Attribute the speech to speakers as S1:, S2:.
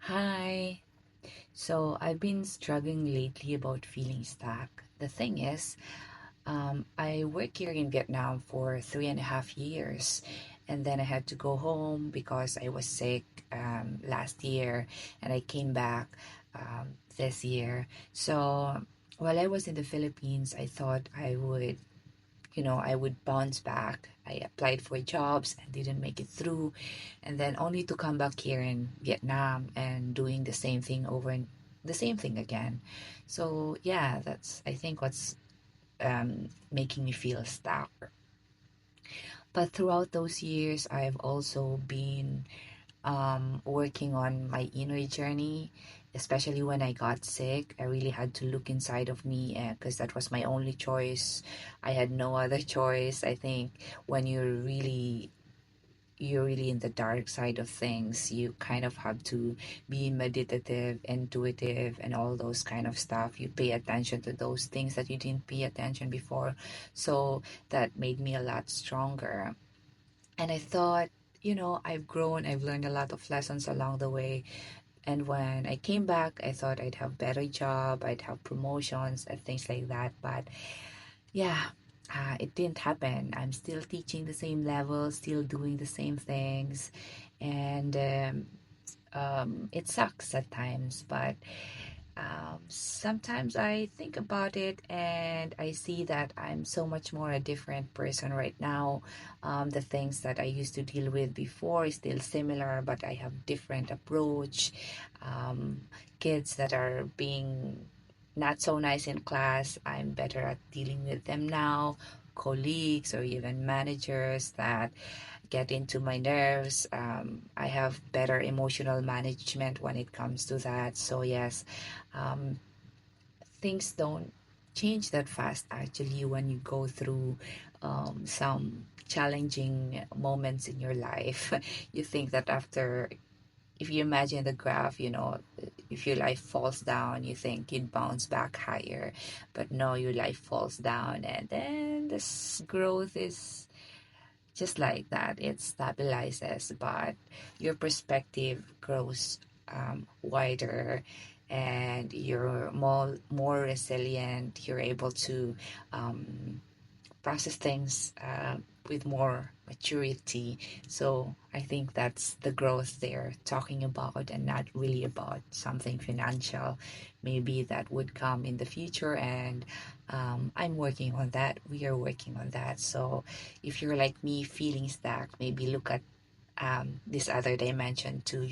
S1: Hi. So I've been struggling lately about feeling stuck. The thing is, I work here in Vietnam for 3.5 years, and then I had to go home because I was sick last year, and I came back this year. So while I was in the Philippines, I thought I would bounce back. I applied for jobs and didn't make it through, and then only to come back here in Vietnam and doing the same thing over and the same thing again. So yeah, that's I think what's making me feel stuck. But throughout those years, I've also been working on my inner journey, especially when I got sick. I really had to look inside of me because that was my only choice. I had no other choice. I think when you're really in the dark side of things, you kind of have to be meditative, intuitive, and all those kind of stuff. You pay attention to those things that you didn't pay attention before. So that made me a lot stronger. And I thought, I've grown, I've learned a lot of lessons along the way. And when I came back, I thought I'd have better job, I'd have promotions and things like that. But yeah, it didn't happen. I'm still teaching the same level, still doing the same things. And it sucks at times, but sometimes I think about it and I see that I'm so much more a different person right now. The things that I used to deal with before is still similar, but I have different approach. Um, Kids that are being not so nice in class, I'm better at dealing with them now. Colleagues or even managers that get into my nerves. I have better emotional management when it comes to that. So, yes, um, things don't change that fast actually when you go through some challenging moments in your life. You think that after, if you imagine the graph, if your life falls down, you think you'd bounce back higher. But no, your life falls down, and then this growth is just like that. It stabilizes, but your perspective grows wider, and you're more resilient. You're able to um, process things with more maturity. So I think that's the growth they're talking about, and not really about something financial. Maybe that would come in the future, and I'm working on that. We are working on that. So if you're like me, feeling stuck, maybe look at this other dimension to